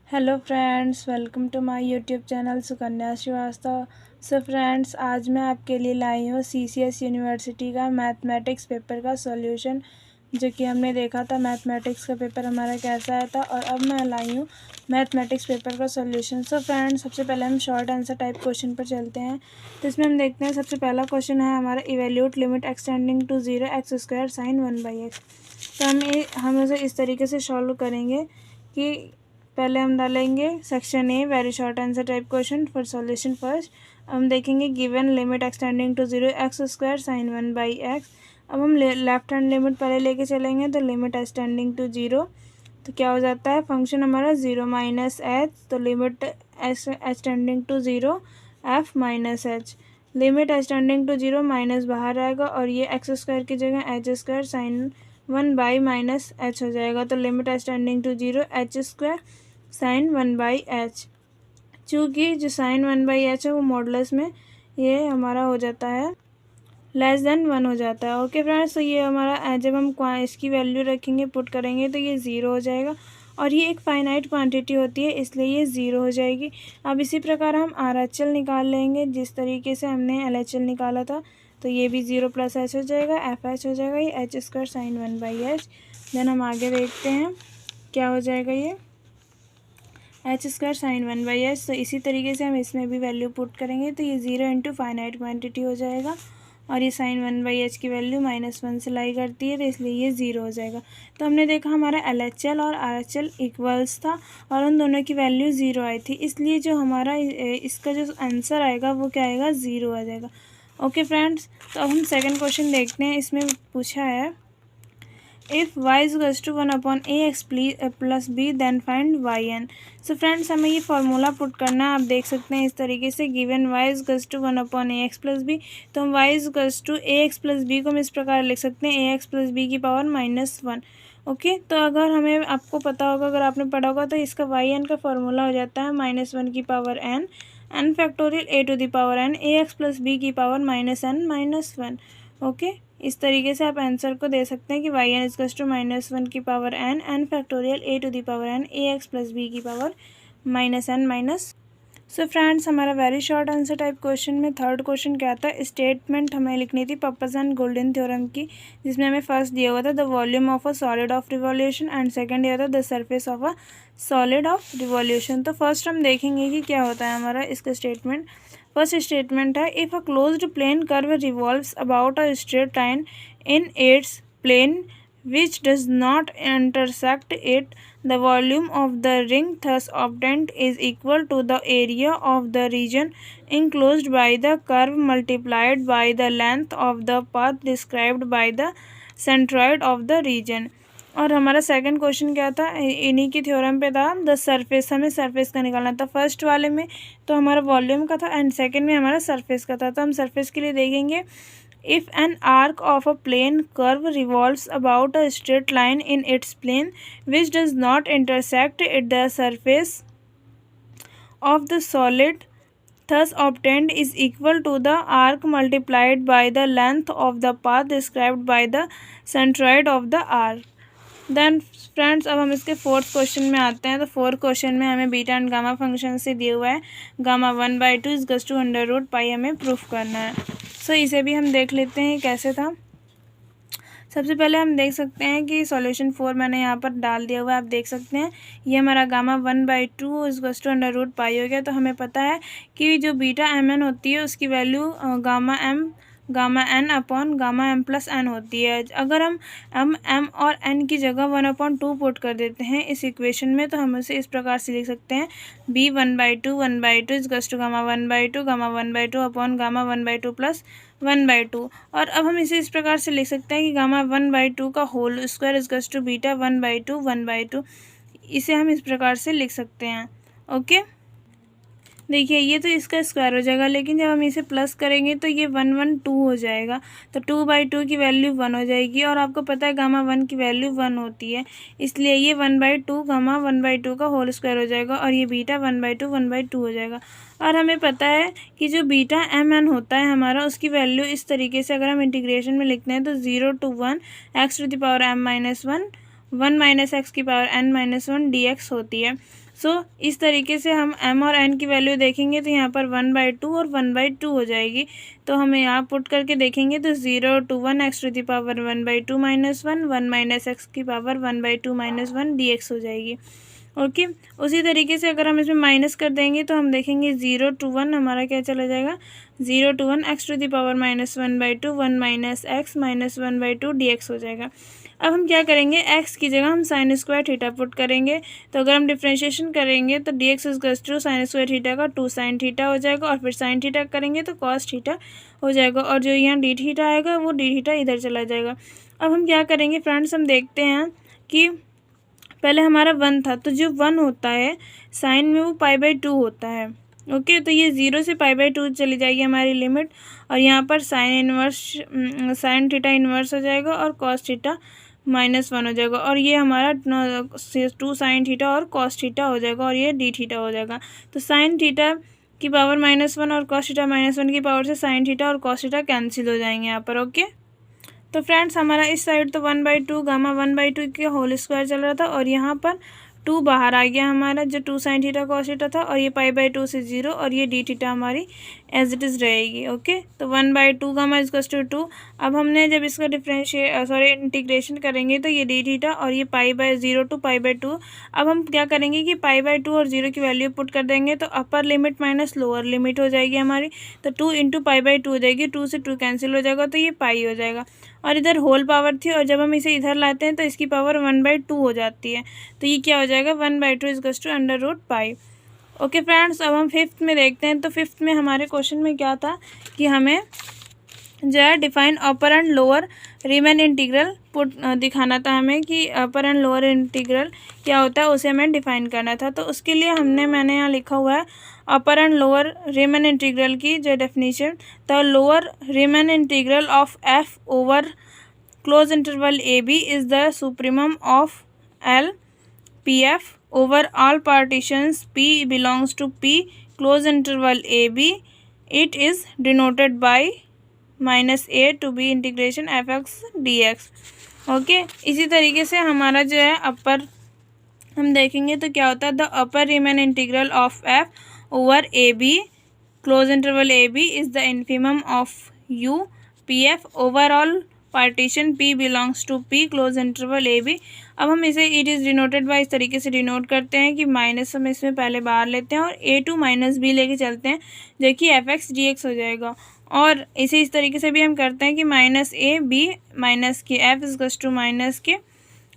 Hello friends, welcome to my YouTube channel Sukanya Srivastava. So friends, आज मैं आपके लिए लाई हूँ सीसीएस यूनिवर्सिटी का मैथमेटिक्स पेपर का सॉल्यूशन, जो कि हमने देखा था मैथमेटिक्स का पेपर हमारा कैसा आया था, और अब मैं लाई हूँ मैथमेटिक्स पेपर का सॉल्यूशन। सो फ्रेंड्स, सबसे पहले हम शॉर्ट आंसर टाइप क्वेश्चन पर चलते हैं। तो इसमें हम देखते हैं, सबसे पहला क्वेश्चन है हमारा, evaluate limit extending to 0 x square sine 1/x। तो हम इसे इस तरीके से सॉल्व करेंगे कि पहले हम डालेंगे section A, very short answer type question for solution first. हम देखेंगे given limit extending to 0 x square sine 1/x। अब हम लेफ्ट हैंड लिमिट पहले लेके चलेंगे, तो लिमिट एक्सटेंडिंग टू 0, तो क्या हो जाता है, फंक्शन हमारा 0 माइनस एच, तो limit extending to 0 f minus h. Limit extending to 0 minus बाहर आएगा, और ये एक्स स्क्वायर की जगह एच स्क्वायर साइन 1/माइनस एच हो जाएगा, तो limit extending to 0 h square sine 1/h। चूँकि जो साइन 1/h है वो मॉडुलस में ये हमारा हो जाता है लेस देन 1 हो जाता है। ओके फ्रेंड्स, तो ये हमारा जब हम इसकी वैल्यू रखेंगे, पुट करेंगे, तो ये 0 हो जाएगा, और ये एक फाइनाइट क्वांटिटी होती है, इसलिए ये 0 हो जाएगी। अब इसी प्रकार हम RHL निकाल लेंगे, जिस तरीके से हमने LHL निकाला था, तो ये भी 0 प्लस h हो जाएगा, FH हो जाएगा, ये H square sine 1/h। Then हम आगे देखते हैं क्या हो जाएगा, ये एच स्क्वायर साइन 1/h। तो इसी तरीके से हम इसमें भी वैल्यू पुट करेंगे, तो ये 0 इंटू फाइनाइट क्वान्टिटी हो जाएगा, और ये साइन 1/h की वैल्यू -1 से लाई करती है, तो इसलिए ये 0 हो जाएगा। तो हमने देखा हमारा LHL और RHL इक्वल्स था, और उन दोनों की वैल्यू 0 आई थी, इसलिए जो हमारा इसका जो आंसर आएगा वो क्या आएगा, 0 आ जाएगा। ओके फ्रेंड्स, तो अब हम सेकेंड क्वेश्चन देखते हैं। इसमें पूछा है, if y is equals to 1/ax plus b then find yn। So friends, हमें ये फार्मूला पुट करना है। आप देख सकते हैं इस तरीके से, given y is equals to 1/ax plus b, तो हम y is equals to ax plus b को हम इस प्रकार लिख सकते हैं, ax प्लस बी की पावर -1। ओके, तो अगर हमें, आपको पता होगा, अगर आपने पढ़ा होगा, तो इसका yn का फार्मूला हो जाता है -1 की power n factorial a to the power n, ax plus b की पावर -n-1। ओके, इस तरीके से आप आंसर को दे सकते हैं कि वाई एन इजकल्स टू -1 की power n factorial a to the power n, ax plus b की पावर -n-। सो फ्रेंड्स, हमारा very short answer type question में थर्ड क्वेश्चन क्या था, स्टेटमेंट हमें लिखनी थी पप्पस एंड गोल्डन थ्योरम की, जिसमें हमें फर्स्ट दिया हुआ था the volume of a solid of revolution, and second दिया था the surface of a solid of revolution. तो फर्स्ट हम देखेंगे कि क्या होता है हमारा इसका स्टेटमेंट। फर्स्ट स्टेटमेंट है, if a closed plane curve revolves about a straight line in its plane which does not intersect it, the volume of the ring thus obtained is equal to the area of the region enclosed by the curve multiplied by the length of the path described by the centroid of the region। और हमारा second question क्या था, इन्हीं की theorem पे था, the surface, हमें surface का निकालना था। फर्स्ट वाले में तो हमारा वॉल्यूम का था, एंड सेकंड में हमारा सरफेस का था। तो हम सरफेस के लिए देखेंगे, if an arc of a plane curve revolves about a straight line in its plane which does not intersect it, the surface of the solid thus obtained is equal to the arc multiplied by the length of the path described by the centroid of the arc। Then friends, अब हम इसके fourth question में आते हैं। तो fourth question में हमें beta and gamma function से दिया हुआ है, गामा 1/2 इज टू √π हमें प्रूफ करना है। सो इसे भी हम देख लेते हैं कैसे था। सबसे पहले हम देख सकते हैं कि सॉल्यूशन 4 मैंने यहाँ पर डाल दिया हुआ है, आप देख सकते हैं ये हमारा गामा 1/2 इज टू √π हो गया। तो हमें पता है कि जो बीटा mn होती है उसकी value gamma n upon gamma m plus n होती है। अगर हम m और n की जगह 1/2 पुट कर देते हैं इस इक्वेशन में, तो हम उसे इस प्रकार से लिख सकते हैं, b 1/2 is to gamma 1/2 upon gamma 1/2 plus 1/2। और अब हम इसे इस प्रकार से लिख सकते हैं कि गामा 1/2 का whole square is to beta 1/2। इसे हम इस प्रकार से लिख सकते हैं। ओके, देखिए ये तो इसका स्क्वायर हो जाएगा, लेकिन जब हम इसे प्लस करेंगे तो ये 1/2 हो जाएगा, तो 2/2 की वैल्यू 1 हो जाएगी, और आपको पता है गामा 1 की वैल्यू 1 होती है, इसलिए ये 1/2 गामा 1/2 का होल स्क्वायर हो जाएगा, और ये बीटा 1/2 हो जाएगा। और हमें पता है कि जो बीटा mn होता है हमारा, उसकी वैल्यू इस तरीके से अगर हम इंटीग्रेशन में लिखते हैं, तो 0 to 1 x to the power m-1 1 - x की पावर n-1 dx होती है। इस तरीके से हम m और n की वैल्यू देखेंगे तो यहाँ पर 1/2 और 1/2 हो जाएगी। तो हमें यहाँ पुट करके देखेंगे तो 0 to 1 x to the power 1/2 minus 1 minus x की पावर 1/2 minus 1 dx हो जाएगी। ओके, उसी तरीके से अगर हम इसमें माइनस कर देंगे तो हम देखेंगे 0 to 1 हमारा क्या चला जाएगा, 0 to 1 x to the power minus 1/2 1 minus x minus 1/2 dx हो जाएगा। अब हम क्या करेंगे, x की जगह हम साइन स्क्वायर थीटा पुट करेंगे। तो अगर हम डिफ्रेंशिएशन करेंगे तो dx equals to sine square theta का 2 साइन थीटा हो जाएगा, और फिर साइन थीटा करेंगे तो कॉस थीटा हो जाएगा, और जो यहाँ डी थीटा आएगा वो डी थीटा इधर चला जाएगा। अब हम क्या करेंगे फ्रेंड्स, हम देखते हैं कि पहले हमारा 1 था, तो जो 1 होता है साइन में वो π/2 होता है। ओके, तो ये 0 से π/2 चली जाएगी हमारी लिमिट, और यहाँ पर साइन थीटा इन्वर्स हो जाएगा और कॉस थीटा -1 हो जाएगा, और ये हमारा 2 साइन थीटा और कॉस थीटा हो जाएगा, और ये डी थीटा हो जाएगा। तो साइन थीटा की पावर -1 और कॉस थीटा -1 की पावर से साइन थीटा और कॉस थीटा कैंसिल हो जाएंगे यहाँ पर। ओके, तो फ्रेंड्स हमारा इस साइड तो 1/2 गामा 1/2 के होल स्क्वायर चल रहा था, और यहाँ पर 2 बाहर आ गया हमारा, जो 2 साइन थीटा कॉस थीटा था, और ये π/2 से 0, और ये डी थीटा हमारी एज इट इज़ रहेगी। ओके, तो 1/2 गामा इक्वल्स टू 2। अब हमने जब इसका इंटीग्रेशन करेंगे तो ये डी थीटा और ये π/0 to π/2। अब हम क्या करेंगे कि π/2 और 0 की वैल्यू पुट कर देंगे, तो upper limit minus lower limit हो जाएगी हमारी, तो 2 इंटू π/2 हो जाएगी, 2 से 2 कैंसिल हो जाएगा, तो ये पाई हो जाएगा, और इधर होल पावर थी, और जब हम इसे इधर लाते हैं तो इसकी पावर 1/2 हो जाती है, तो ये क्या हो जाएगा 1/2 इक्वल्स टू √π। ओके फ्रेंड्स, अब हम फिफ्थ में देखते हैं। तो फिफ्थ में हमारे क्वेश्चन में क्या था कि हमें जो है define upper and lower Riemann integral दिखाना था हमें, कि अपर एंड लोअर इंटीग्रल क्या होता है उसे हमें डिफाइन करना था। तो उसके लिए मैंने यहाँ लिखा हुआ है upper and lower Riemann integral की जो definition. The lower Riemann integral of f over close interval a b is the supremum of L P f over all partitions P belongs to P close interval AB. It is denoted by -a to b integration fx dx। Okay, इसी तरीके से हमारा जो है अपर हम देखेंगे तो क्या होता है, the upper Riemann integral of f over a b close interval a b is the infimum of U P f over all partition P belongs to P close interval a b. अब हम इसे it is denoted by इस तरीके से denote करते हैं कि minus हम इसमें पहले बाहर लेते हैं और a टू -b लेके चलते हैं, जो कि fx dx हो जाएगा। और इसे इस तरीके से भी हम करते हैं कि -a b - के f इज़ टू -के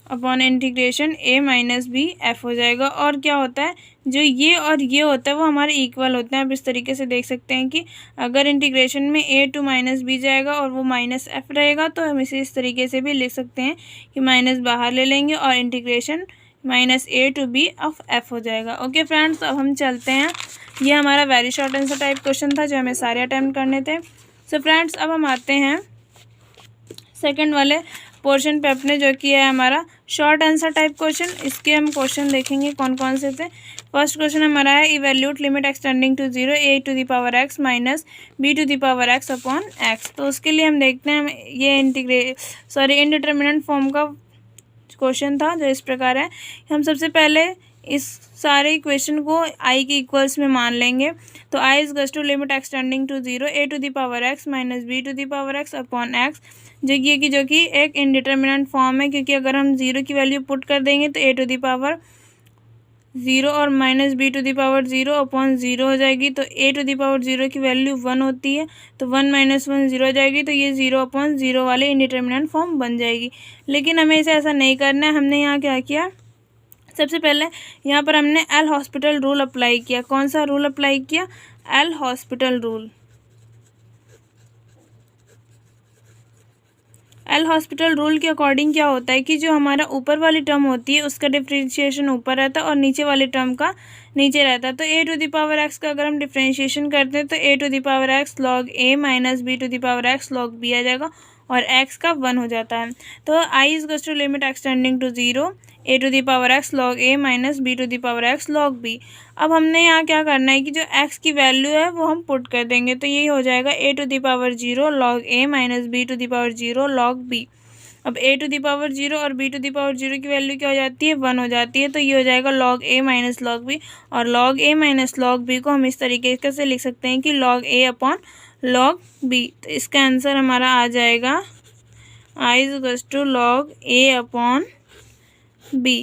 upon integration a - b f हो जाएगा। और क्या होता है, जो ये और ये होता है वो हमारे इक्वल होते हैं। आप इस तरीके से देख सकते हैं कि अगर इंटीग्रेशन में a टू -b जाएगा और वो -f रहेगा, तो हम इसे इस तरीके से भी लिख सकते हैं कि माइनस बाहर ले लेंगे और integration -a to b of f हो जाएगा। ओके फ्रेंड्स, अब हम चलते हैं। ये हमारा very short answer type question था जो हमें सारे अटैम्प्ट करने थे। सो फ्रेंड्स, अब हम आते हैं सेकेंड वाले पोर्शन पे अपने, जो कि है हमारा शॉर्ट आंसर टाइप क्वेश्चन। इसके हम क्वेश्चन देखेंगे कौन कौन से थे। फर्स्ट क्वेश्चन हमारा है evaluate limit extending to 0 a to the power x minus b to the power x upon x। तो उसके लिए हम देखते हैं, ये इनडिटर्मिनेंट फॉर्म का क्वेश्चन था जो इस प्रकार है। हम सबसे पहले इस सारे इक्वेशन को i के इक्वल्स में मान लेंगे। तो i is to limit extending to 0 a to the power x minus b to the power x upon x, जो कि एक इनडिटर्मिनेंट फॉर्म है, क्योंकि अगर हम 0 की वैल्यू पुट कर देंगे तो a टू द पावर 0 और minus b to the power 0 upon 0 हो जाएगी। तो a टू द पावर 0 की वैल्यू 1 होती है, तो 1 - 1 0 हो जाएगी, तो ये 0 अपॉन 0 वाले इनडिटर्मिनेंट फॉर्म बन जाएगी। लेकिन हमें इसे ऐसा नहीं करना है। हमने यहाँ क्या किया, सबसे पहले यहाँ पर हमने एल हॉस्पिटल रूल अप्लाई किया। कौन सा रूल अप्लाई किया, L hospital rule. L hospital rule के अकॉर्डिंग क्या होता है कि जो हमारा ऊपर वाली टर्म होती है उसका डिफ्रेंशिएशन ऊपर रहता है और नीचे वाली टर्म का नीचे रहता है। तो a to the power x का अगर हम डिफ्रेंशिएशन करते हैं तो a to the power x log a minus b to the power x log b आ जाएगा, और x का 1 हो जाता है। तो i is to limit extending to 0 a to the power x log a minus b to the power x log b। अब हमने यहाँ क्या करना है कि जो x की वैल्यू है वो हम पुट कर देंगे, तो यही हो जाएगा a to the power 0 log a minus b to the power 0 log b। अब a टू द पावर 0 और b टू द पावर 0 की वैल्यू क्या हो जाती है, 1 हो जाती है। तो ये हो जाएगा log a minus log b, और log a minus log b को हम इस तरीके से लिख सकते हैं कि log a upon log b। तो इसका आंसर हमारा आ जाएगा i is equals to log a upon b।